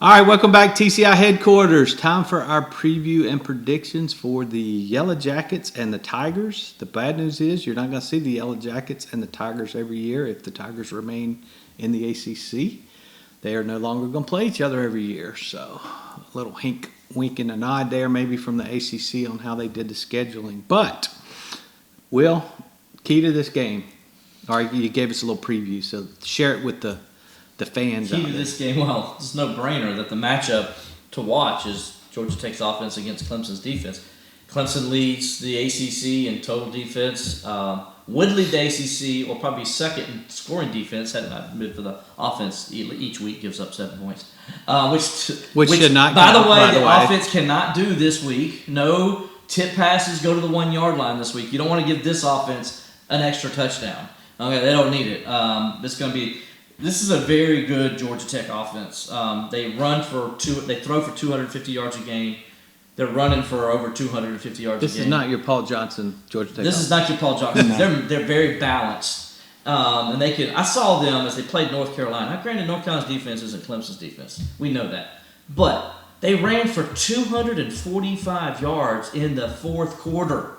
All right, welcome back, TCI headquarters. Time for our preview and predictions for the Yellow Jackets and the Tigers. The bad news is you're not going to see the Yellow Jackets and the Tigers every year if the Tigers remain in the ACC. They are no longer going to play each other every year. So a little wink and a nod there maybe from the ACC on how they did the scheduling. But, Will, key to this game. All right, you gave us a little preview, so share it with the fans. Key to this game, well, it's no brainer that the matchup to watch is Georgia Tech's offense against Clemson's defense. Clemson leads the ACC in total defense. Would lead the ACC, or probably second in scoring defense, had not been for the offense. Each week gives up 7 points, which should not. By the way, offense cannot do this week. No tip passes go to the 1 yard line this week. You don't want to give this offense an extra touchdown. Okay, they don't need it. This is a very good Georgia Tech offense. They throw for 250 yards a game. They're running for over 250 yards a game. This is not your Paul Johnson Georgia Tech. This is not your Paul Johnson. They're very balanced, and they can. I saw them as they played North Carolina. Now, granted, North Carolina's defense isn't Clemson's defense. We know that, but they ran for 245 yards in the fourth quarter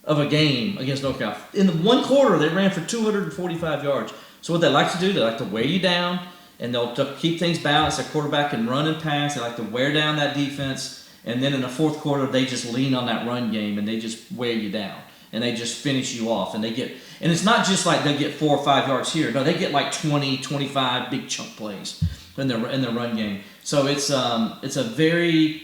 of a game against North Carolina. In the one quarter, they ran for 245 yards. So what they like to do, they like to wear you down, and they'll keep things balanced. Their quarterback can run and pass. They like to wear down that defense, and then in the fourth quarter, they just lean on that run game, and they just wear you down, and they just finish you off. And it's not just like they get 4 or 5 yards here. No, they get like 20, 25 big chunk plays in their run game. So it's a very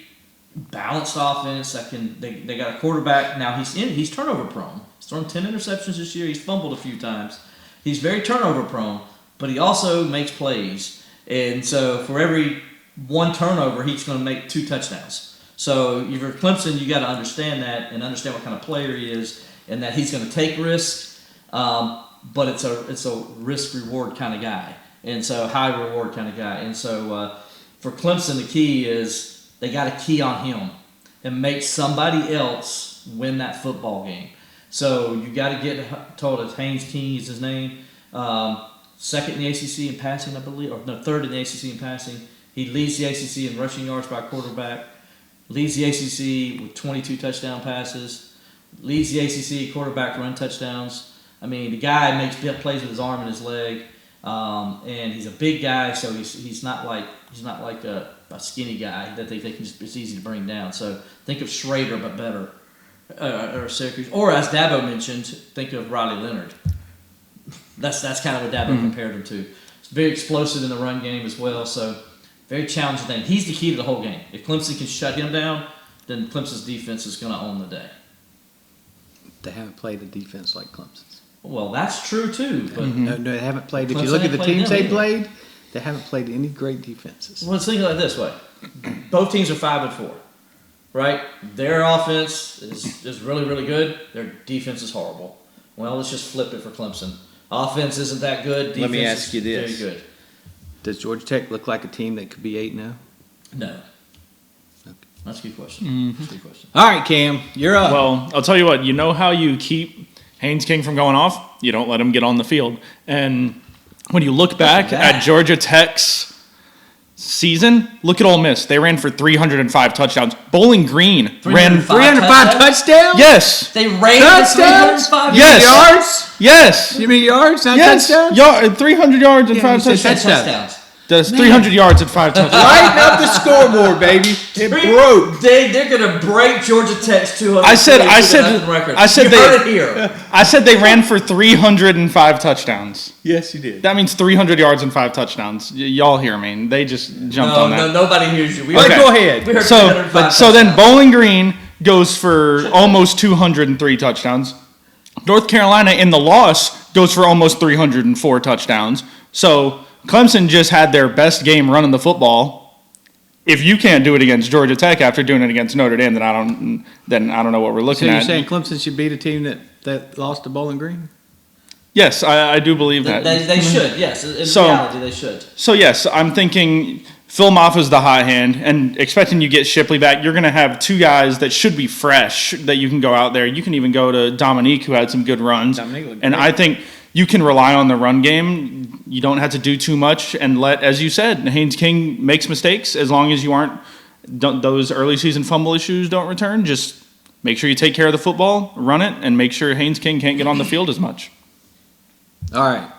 balanced offense. They got a quarterback now. He's turnover prone. He's thrown 10 interceptions this year. He's fumbled a few times. He's very turnover prone, but he also makes plays. And so for every one turnover, he's going to make 2 touchdowns. So if you're Clemson, you got to understand that and understand what kind of player he is, and that he's going to take risks, but it's a risk-reward kind of guy, and so high-reward kind of guy. And so for Clemson, the key is they got to key on him and make somebody else win that football game. So you got to get told that Haynes King is his name. Second in the ACC in passing, I believe, or no, third in the ACC in passing. He leads the ACC in rushing yards by quarterback. Leads the ACC with 22 touchdown passes. Leads the ACC quarterback run touchdowns. I mean, the guy makes plays with his arm and his leg, and he's a big guy, so he's not like a skinny guy that they think it's easy to bring down. So think of Schrader, but better. Or Syracuse, or as Dabo mentioned, think of Riley Leonard. That's kind of what Dabo compared him to. It's very explosive in the run game as well, so very challenging thing. He's the key to the whole game. If Clemson can shut him down, then Clemson's defense is going to own the day. They haven't played a defense like Clemson's. Well, that's true too. But no, they haven't played. If you look at the teams they played, they haven't played any great defenses. Well, let's think of it this way: both teams are 5-4. Right? Their offense is really, really good. Their defense is horrible. Well, let's just flip it for Clemson. Offense isn't that good. Defense Let me ask you this. Very good. Does Georgia Tech look like a team that could be 8-0? No. Okay. That's a good question. That's a good question. All right, Cam, you're up. Well, I'll tell you what. You know how you keep Haynes King from going off? You don't let him get on the field. And when you look back at Georgia Tech's season, look at Ole Miss. They ran for 305 touchdowns. Bowling Green ran 305 touchdowns? Yes. They ran for 305 yards? Yes. You mean yards, not yes. touchdowns? 300 yards and 5 touchdowns. That's 300 yards and 5 touchdowns. Lighten up the scoreboard, baby. It broke. They're going to break Georgia Tech's 200 record. I said they ran for 305 touchdowns. Yes, you did. That means 300 yards and 5 touchdowns. Y'all hear me? They just jumped on that. No, nobody hears you. Go ahead. We heard so then Bowling Green goes for almost 203 touchdowns. North Carolina in the loss goes for almost 304 touchdowns. So Clemson just had their best game running the football. If you can't do it against Georgia Tech after doing it against Notre Dame, then I don't know what we're looking at. So you're saying Clemson should beat a team that lost to Bowling Green? Yes, I do believe that. They should, yes. In reality, they should. So, yes, I'm thinking Phil Maffa's the hot hand, and expecting you get Shipley back, you're going to have 2 guys that should be fresh that you can go out there. You can even go to Dominique, who had some good runs. And I think you can rely on the run game. You don't have to do too much and let, as you said, Haynes King makes mistakes. As long as you those early season fumble issues don't return, just make sure you take care of the football, run it, and make sure Haynes King can't get on the field as much. All right.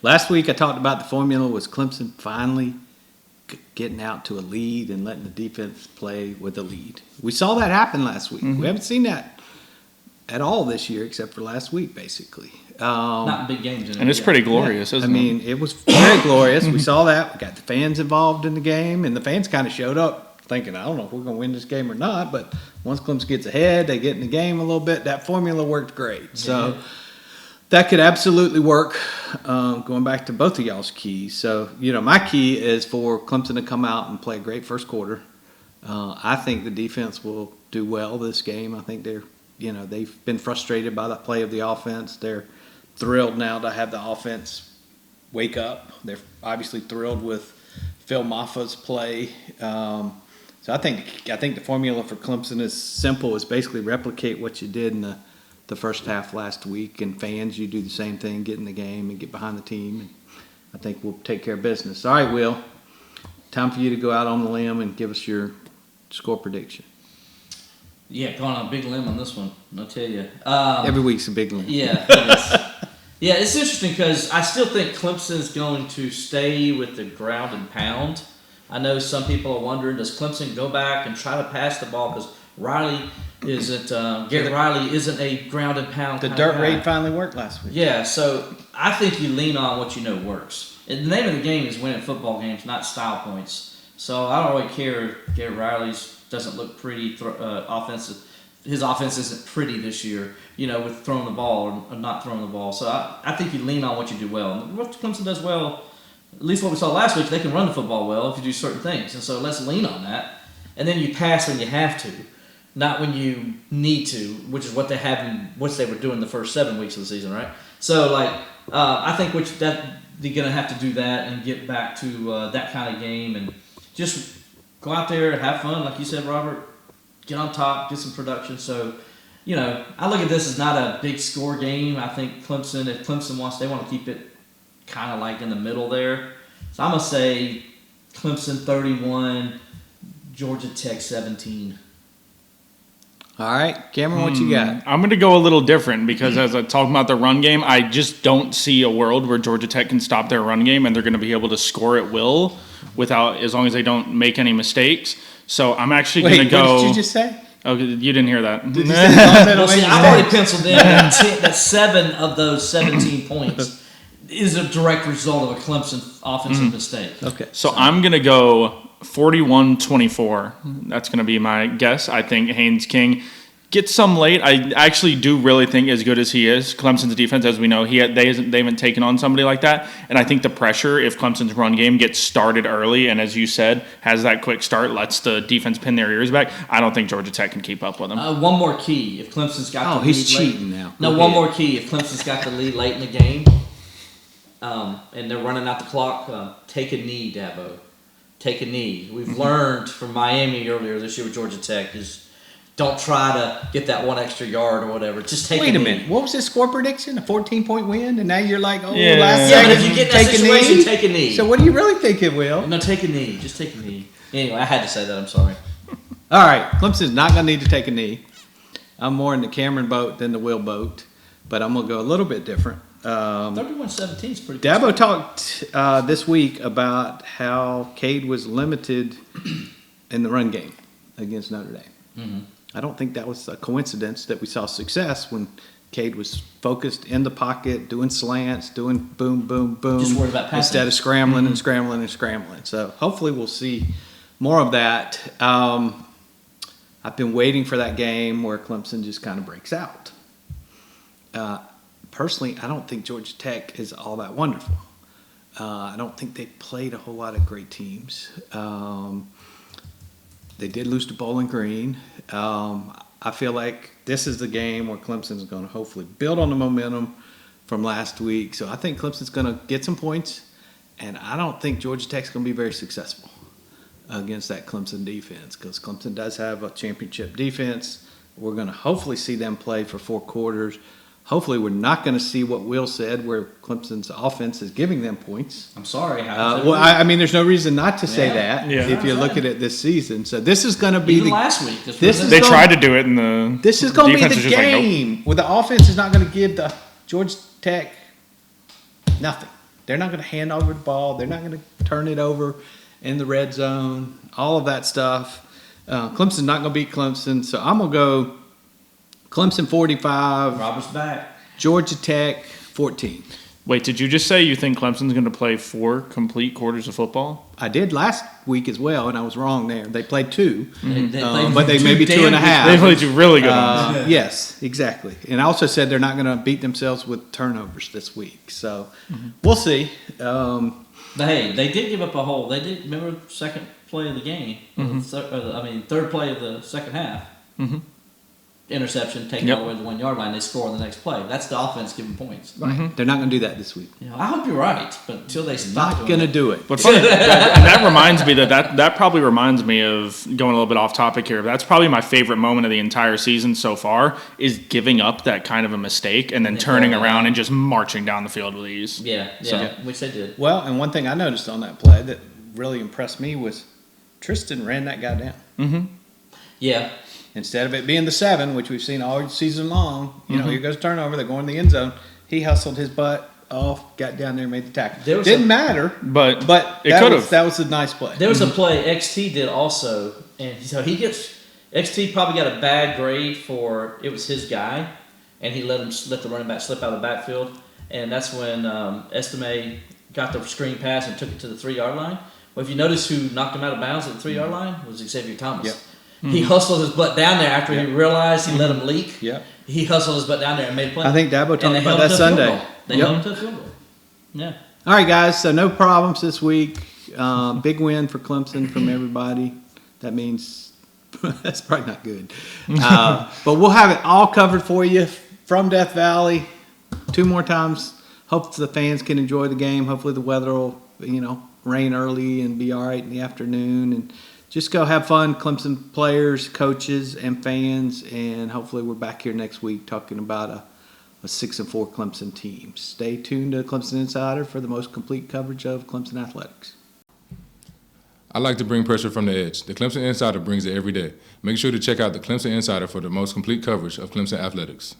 Last week I talked about the formula was Clemson finally getting out to a lead and letting the defense play with a lead. We saw that happen last week. We haven't seen that at all this year except for last week, basically. Not in big games. And it's pretty glorious, isn't it? I mean, it was very glorious. We saw that. We got the fans involved in the game, and the fans kind of showed up thinking, I don't know if we're going to win this game or not, but once Clemson gets ahead, they get in the game a little bit. That formula worked great. So that could absolutely work, going back to both of y'all's keys. So, my key is for Clemson to come out and play a great first quarter. I think the defense will do well this game. I think they've been frustrated by the play of the offense. They're thrilled now to have the offense wake up. They're obviously thrilled with Phil Maffa's play. So I think the formula for Clemson is simple. It's basically replicate what you did in the first half last week. And fans, you do the same thing, get in the game and get behind the team. And I think we'll take care of business. All right, Will, time for you to go out on the limb and give us your score prediction. Yeah, going on a big limb on this one, I'll tell you. Every week's a big limb. Yeah, it is. Yeah, it's interesting because I still think Clemson's going to stay with the ground and pound. I know some people are wondering, does Clemson go back and try to pass the ball because Garrett Riley isn't a ground and pound The kind dirt of guy. raid finally worked last week. Yeah, so I think you lean on what you know works. And the name of the game is winning football games, not style points. So I don't really care if Garrett Riley's doesn't look pretty offensive. His offense isn't pretty this year, with throwing the ball or not throwing the ball. So I think you lean on what you do well. And what Clemson does well, at least what we saw last week, they can run the football well if you do certain things. And so let's lean on that. And then you pass when you have to, not when you need to, which is what they were doing the first 7 weeks of the season, right? So, I think they're going to have to do that and get back to that kind of game and just go out there and have fun, like you said, Robert. Get on top, get some production. So, I look at this as not a big score game. I think if Clemson they want to keep it kind of like in the middle there. So I'm going to say Clemson 31, Georgia Tech 17. All right, Cameron, what you got? I'm going to go a little different because as I talk about the run game, I just don't see a world where Georgia Tech can stop their run game and they're going to be able to score at will as long as they don't make any mistakes. So I'm actually going to go. What did you just say? Oh, you didn't hear that. Did you say fundamental Well, see, I've already penciled in that 7 of those 17 points is a direct result of a Clemson offensive mistake. Okay. So I'm going to go 41-24. That's going to be my guess. I think Haynes King gets some late. I actually do really think, as good as he is, Clemson's defense, as we know, they haven't taken on somebody like that. And I think the pressure, if Clemson's run game gets started early and, as you said, has that quick start, lets the defense pin their ears back, I don't think Georgia Tech can keep up with them. One more key. If Clemson's got the lead he's late, cheating now. No, one more key. If Clemson's got the lead late in the game and they're running out the clock, take a knee, Dabo. Take a knee. We've learned from Miami earlier this year with Georgia Tech is don't try to get that one extra yard or whatever. Just take a knee. Wait a minute. What was his score prediction? A 14-point win? And now you're like, last Yeah, second, but if you get in that situation, take a knee. So what do you really think it will? No, take a knee. Just take a knee. Anyway, I had to say that. I'm sorry. All right. Clemson's not going to need to take a knee. I'm more in the Cameron boat than the Will boat, but I'm going to go a little bit different. 31-17 is pretty good. Dabo talked this week about how Cade was limited in the run game against Notre Dame. Mm-hmm. I don't think that was a coincidence that we saw success when Cade was focused in the pocket, doing slants, doing boom, boom, boom. Just worried about passing. Instead of scrambling and scrambling and scrambling. So hopefully we'll see more of that. I've been waiting for that game where Clemson just kind of breaks out. Personally, I don't think Georgia Tech is all that wonderful. I don't think they played a whole lot of great teams. They did lose to Bowling Green. I feel like this is the game where Clemson's going to hopefully build on the momentum from last week. So I think Clemson's going to get some points, and I don't think Georgia Tech's going to be very successful against that Clemson defense because Clemson does have a championship defense. We're going to hopefully see them play for 4 quarters. Hopefully, we're not going to see what Will said, where Clemson's offense is giving them points. I'm sorry. Well, I mean, there's no reason not to say that Yeah. if you look at it this season. So this is going to be Even the last week. They tried to do it in the. This is going to be defense the was just like, nope. game where the offense is not going to give the Georgia Tech nothing. They're not going to hand over the ball. They're not going to turn it over in the red zone. All of that stuff. Clemson's not going to beat Clemson, so I'm going to go Clemson 45, Robert's back. Georgia Tech 14. Wait, did you just say you think Clemson's going to play 4 complete quarters of football? I did last week as well, and I was wrong there. They played 2, They but they two maybe 2 and a damn half. They played 2 really good ones. Yes, exactly. And I also said they're not going to beat themselves with turnovers this week. So we'll see. But hey, they did give up a hole. They did. Remember second play of the game? Third play of the second half. Interception taken Yep. all the way to the 1 yard line. They score on the next play. That's the offense giving points. Right. They're not going to do that this week. You know, I hope you're right, but until they stop Not doing going to it. Mm-hmm. do it. But funny, that reminds me that probably reminds me of going a little bit off topic here. That's probably my favorite moment of the entire season so far is giving up that kind of a mistake and then turning around and just marching down the field with ease. Yeah, which they did. Well, and one thing I noticed on that play that really impressed me was Tristan ran that guy down. Yeah, Instead of it being the 7, which we've seen all season long, here goes turnover, they're going in the end zone. He hustled his butt off, got down there, and made the tackle. Didn't matter, But it that could was, have. that was a nice play. there was a play XT did also, and so he gets XT probably got a bad grade for it was his guy, and he let the running back slip out of the backfield, and that's when Estime got the screen pass and took it to the 3 yard line. Well, if you notice who knocked him out of bounds at the 3 yard line was Xavier Thomas. Yep. He hustled his butt down there after he realized he let him leak. Yep. He hustled his butt down there and made a play. I think Dabo talked And they about held him that to a field Sunday. goal. They Yep. held him to a field goal. Yeah. All right, guys, so no problems this week. Big win for Clemson from everybody. That means that's probably not good. But we'll have it all covered for you from Death Valley 2 more times. Hope the fans can enjoy the game. Hopefully the weather will, rain early and be all right in the afternoon. And just go have fun, Clemson players, coaches, and fans. And hopefully we're back here next week talking about a 6-4 Clemson team. Stay tuned to Clemson Insider for the most complete coverage of Clemson athletics. I like to bring pressure from the edge. The Clemson Insider brings it every day. Make sure to check out the Clemson Insider for the most complete coverage of Clemson athletics.